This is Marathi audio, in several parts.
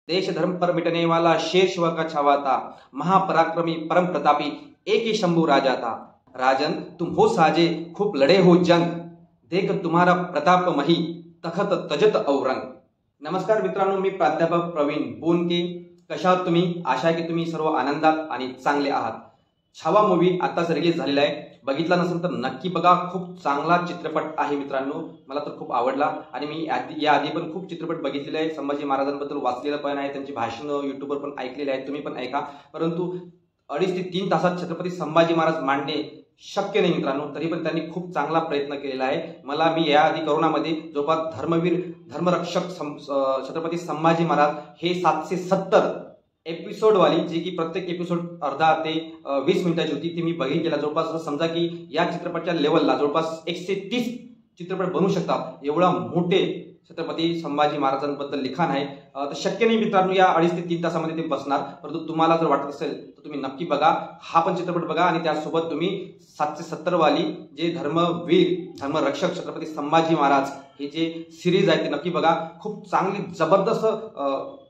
देश धर्म पर मिटने वाला शेर शिवा का छावा था, महापराक्रमी परम प्रतापी एक ही शंभू राजा था। राजन तुम हो साजे खूप लढे हो जंग, देख तुम्हारा प्रताप मही तखत तजत औरंग। नमस्कार मित्रांनो, मी प्राध्यापक प्रवीण बोनके। कशा आहात तुम्ही? आशा आहे की तुम्ही सर्व आनंदात आणि चांगले आहात। छावा मूवी आताच रिलीज झालेला आहे, बघितला नसेल तर नक्की बघा। खूप चांगला चित्रपट आहे मित्रांनो, मला तर खूप आवडला आणि मी या आधी पण खूप चित्रपट बघितलेले आहे। संभाजी महाराजांबद्दल वाचलेलं पण आहे, त्यांची भाषण युट्यूबवर पण ऐकलेली आहेत, तुम्ही पण ऐका। परंतु 2.5 ते 3 तासात छत्रपती संभाजी महाराज मांडणे शक्य नाही मित्रांनो, तरी पण त्यांनी खूप चांगला प्रयत्न केलेला आहे। मी या आधी कोरोनामध्ये जवळपास धर्मवीर धर्मरक्षक छत्रपती संभाजी महाराज हे 770 एपिसोड वाली, जी की प्रत्येक एपिसोड अर्धा ते 20 मिनिटाची होती, ती मी बघितलेला। जवळपास समजा की या चित्रपटाच्या लेवलला जवळपास 130 चित्रपट बनवू शकतात, एवढा मोठे छत्रपती संभाजी महाराजांबद्दल लिखाण आहे। तर शक्य नाही मित्रांनो या 2.5 ते 3 तासामध्ये ते बसणार, परंतु तुम्हाला जर वाटत असेल तर तुम्ही नक्की बघा, हा पण चित्रपट बघा आणि त्यासोबत तुम्ही 770 वाली जे धर्मवीर धर्मरक्षक छत्रपती संभाजी महाराज हे जे सिरीज आहे ते नक्की बघा। खूप चांगली जबरदस्त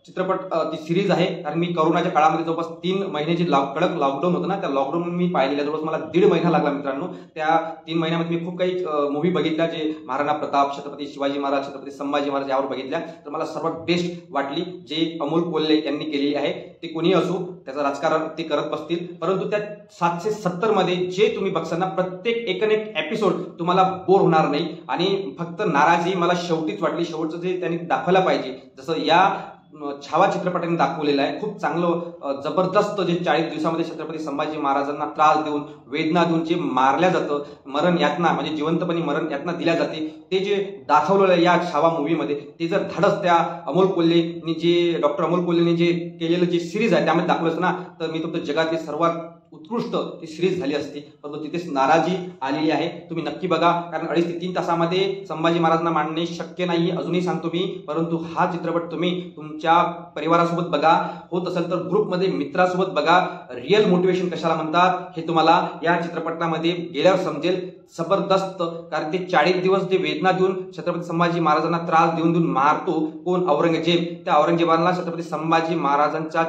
चित्रपट ती सिरीज आहे, कारण मी कोरोनाच्या काळामध्ये जवळपास 3 महिन्याची कडक लॉकडाऊन होतं ना, त्या लॉकडाऊन मी पाहिलेल्या जवळपास मला 1.5 महिना लागला मित्रांनो। त्या 3 महिन्यामध्ये मी खूप काही मूवी बघितल्या, जे महाराणा प्रताप, छत्रपती शिवाजी महाराज, छत्रपती संभाजी महाराज यावर बघितल्या। तर मला सर्वात बेस्ट वाटली जे अमोल कोल्हे यांनी केलेली आहे। ते कोणी असो, त्याचं राजकारण ते करत बसतील, परंतु त्या 770 मध्ये जे तुम्ही बघसाल ना, प्रत्येक एक एपिसोड तुम्हाला बोर होणार नाही। आणि फक्त नाराजी मला शेवटीच वाटली, शेवटचं जे त्यांनी दाखवायला पाहिजे, जसं या छावा चित्रपटाने दाखवलेलं आहे। खूप चांगलं जबरदस्त जे 40 दिवसामध्ये छत्रपती संभाजी महाराजांना त्रास देऊन, वेदना देऊन जे मारल्या जातं, मरण यातना म्हणजे जिवंतपणे मरण यातना दिल्या जाते, ते जे दाखवलेलं आहे या छावा मूवीमध्ये, ते जर धाडस त्या अमोल कोल्हेनी जे डॉक्टर अमोल कोल्हेनी जे केलेलं जे सिरीज आहे त्यामध्ये दाखवलं असतं ना, तर मी तुमचं जगातली सर्वात उत्कृष्ट ती सिरीज झाली असती, परंतु तिथेच नाराजी आलेली आहे। तुम्ही नक्की बघा, कारण 2.5 ते 3 तासामध्ये संभाजी महाराजांना मांडणे शक्य नाही, अजूनही सांगतो मी। परंतु हा चित्रपट तुम्ही तुमच्या परिवारासोबत बघा, होत असेल तर ग्रुपमध्ये मित्रासोबत बघा। रिअल मोटिवेशन कशाला म्हणतात हे तुम्हाला या चित्रपटामध्ये गेल्यावर समजेल। जबरदस्त, कारण ते 40 दिवस जे वेदना देऊन छत्रपती संभाजी महाराजांना त्रास देऊन मारतो कोण? औरंगजेब। त्या औरंगजेबाला छत्रपती संभाजी महाराजांच्या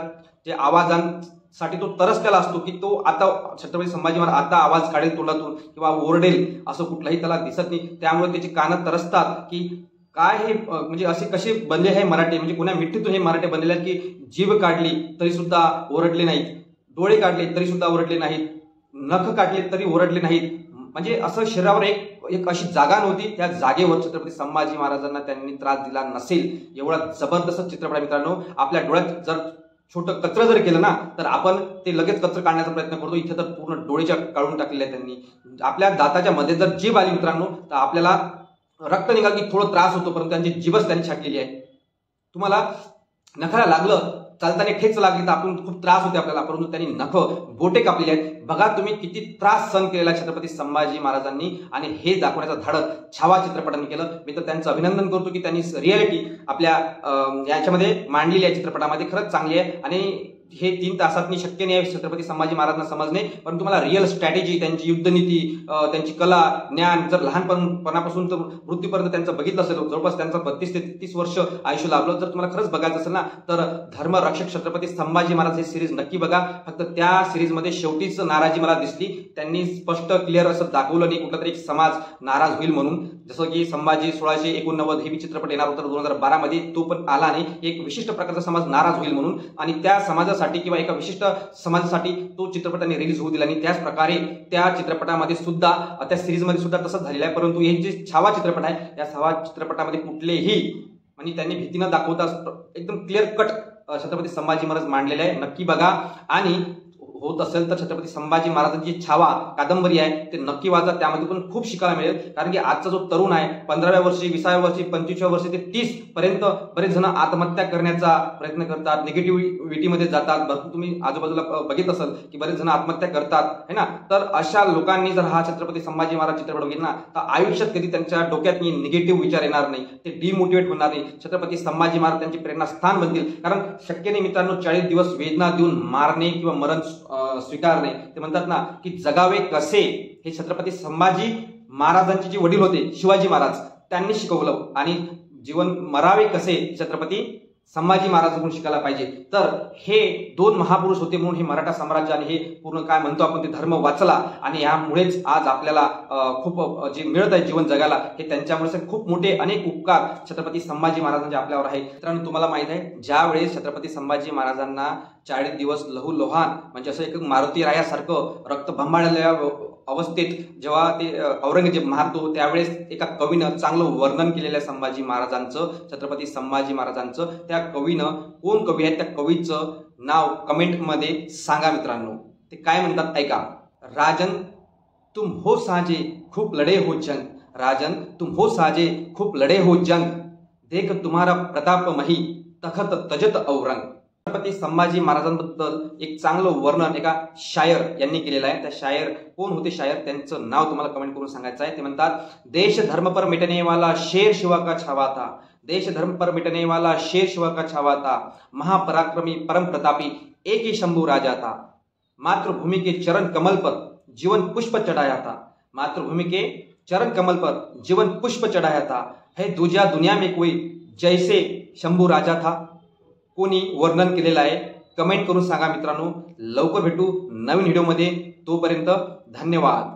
जे आवाजांसाठी तो तरसलेला असतो की तो आता छत्रपती संभाजी महाराज आता आवाज काढेल तोंडातून किंवा ओरडेल, असं कुठलाही त्याला दिसत नाही। त्यामुळे त्याची कानं तरसतात की काय हे म्हणजे असे कसे बनले हे मराठे, म्हणजे कोणा मिठीतून हे मराठे बनलेले आहेत की जीभ काढली तरी सुद्धा ओरडले नाहीत, डोळे काढले तरी सुद्धा ओरडले नाहीत, नख काढले तरी ओरडले नाहीत। म्हणजे असं शरीरावर एक अशी जागा नव्हती, त्या जागेवर छत्रपती संभाजी महाराजांना त्यांनी त्रास दिला नसेल। एवढा जबरदस्त चित्रपट आहे मित्रांनो। आपल्या डोळ्यात जर छोटं कचरं जर केलं ना, तर आपण ते लगेच कचरं काढण्याचा प्रयत्न करतो, इथे तर पूर्ण डोळेच्या काढून टाकलेले आहे त्यांनी। आपल्या दाताच्या मध्ये जर जीभ आली मित्रांनो, तर आपल्याला रक्त निघाल की थोडं त्रास होतो, परंतु त्यांची जीभच त्यांनी छाटलेली आहे। तुम्हाला नखाला लागलं, चालताना ठेच लागली तर आपण खूप त्रास होते आपल्याला, परंतु त्यांनी नख बोटे कापलेले आहेत। बघा तुम्ही किती त्रास सहन केलेला छत्रपती संभाजी महाराजांनी, आणि हे दाखवण्याचं धाडस छावा चित्रपटाने केलं। मी तर त्यांचं अभिनंदन करतो की त्यांनी रियालिटी आपल्या याच्यामध्ये मांडलेली आहे, चित्रपटामध्ये खरंच चांगली आहे। आणि हे 3 तासातनी शक्य नाही आहे छत्रपती संभाजी महाराजांना समजणे, पण तुम्हाला रिअल स्ट्रॅटेजी, त्यांची युद्धनीती, त्यांची कला, ज्ञान जर लहानपणापासून तर मृत्यूपर्यंत त्यांचं बघितलं असेल, जवळपास त्यांचं 32 ते 33 वर्ष आयुष्य लाभलं, जर तुम्हाला खरंच बघायचं असेल ना, तर धर्मरक्षक छत्रपती संभाजी महाराज हे सिरीज नक्की बघा। फक्त त्या सिरीजमध्ये शेवटीच नाराजी मला दिसली, त्यांनी स्पष्ट क्लिअर असं दाखवलं नाही कुठला तरी एक समाज नाराज होईल म्हणून। जसं की संभाजी 1689 हे चित्रपट येणार होतं 2012 मध्ये, तो पण आला नाही। एक विशिष्ट प्रकारचा समाज नाराज होईल म्हणून, आणि त्या समाजासाठी किंवा एका विशिष्ट समाजासाठी तो चित्रपटाने रिलीज होऊ दिला नाही। त्याच प्रकारे त्या चित्रपटामध्ये सुद्धा, त्या सिरीजमध्ये सुद्धा तसंच झालेलं आहे। परंतु हे जे छावा चित्रपट आहे, या छावा चित्रपटामध्ये कुठलेही म्हणजे त्यांनी भीती न दाखवता एकदम क्लिअर कट छत्रपती संभाजी महाराज मांडलेले आहे, नक्की बघा। आणि होत असेल तर छत्रपती संभाजी महाराजांची छावा कादंबरी आहे ते नक्की वाचा, त्यामध्ये पण खूप शिकायला मिळेल। कारण की आजचा जो तरुण आहे, 15व्या वर्षी, 20व्या वर्षी, 25व्या वर्षी ते 30 पर्यंत बरेच जण आत्महत्या करण्याचा प्रयत्न करतात, निगेटिव्हिटीमध्ये जातात। भरपूर तुम्ही आजूबाजूला बघित असाल की बरेच जण आत्महत्या करतात है ना। तर अशा लोकांनी जर हा छत्रपती संभाजी महाराज चित्रपट बघितला ना, तर आयुष्यात कधी त्यांच्या डोक्यात निगेटिव्ह विचार येणार नाही, ते डिमोटिवेट होणार नाही। छत्रपती संभाजी महाराज त्यांची प्रेरणास्थान बनतील, कारण शक्य नाही मित्रांनो 40 दिवस वेदना देऊन मारणे किंवा मरण स्वीकारणे। ते म्हणतात ना की जगावे कसे, हे छत्रपती संभाजी महाराजांचे जे वडील होते शिवाजी महाराज त्यांनी शिकवलं, आणि जीवन मरावे कसे छत्रपती संभाजी महाराजांकडून शिकायला पाहिजे। तर हे दोन महापुरुष होते म्हणून हे मराठा साम्राज्याने हे पूर्ण काय म्हणतो आपण ते धर्म वाचला आणि यामुळेच आज आपल्याला खूप जे मिळत आहे जीवन जगायला हे त्यांच्यामुळे खूप मोठे अनेक उपकार छत्रपती संभाजी महाराजांचे आपल्यावर आहे। मित्रांनो तुम्हाला माहित आहे ज्या वेळेस छत्रपती संभाजी महाराजांना 40 दिवस लहूलुहान म्हणजे असं एक मारुती रायासारखं रक्त बंबाळलेल्या अवस्थेत जेव्हा ते औरंगजेब मारतो त्यावेळेस एका कवीनं चांगलं वर्णन केलेलं आहे संभाजी महाराजांचं, छत्रपती संभाजी महाराजांचं। त्या कवीनं कोण कवी आहे त्या कवीचं नाव कमेंटमध्ये सांगा मित्रांनो। ते काय म्हणतात ऐका। राजन तुम हो साजे खूप लढे हो जंग, राजन तुम हो साजे खूप लढे हो जंग, देख तुम्हारा प्रताप मही तखत तजत औरंग। छत्रपती संभाजी महाराजांबद्दल एक चांगलं वर्णन एका शायर यांनी केलेलं आहे। त्या शायर कोण होते शायर त्यांचं नाव तुम्हाला कमेंट करून सांगायचं आहे। ते म्हणतात देश धर्म पर मिटने वाला शेर शिवा का छावा था, देश धर्म पर मिटने वाला शेर शिवा का छावा था, महापराक्रमी परम प्रतापी एक ही शंभू राजा था, मातृभूमि के चरण कमल पर जीवन पुष्प चढ़ाया था, मातृभूमि के चरण कमल पर जीवन पुष्प चढ़ाया था, है दूजा दुनिया में कोई जैसे शंभू राजा था। कोणी वर्णन केलेलं आहे कमेंट करून सांगा मित्रांनो। लवकर भेटू नवीन व्हिडिओमध्ये, तोपर्यंत धन्यवाद।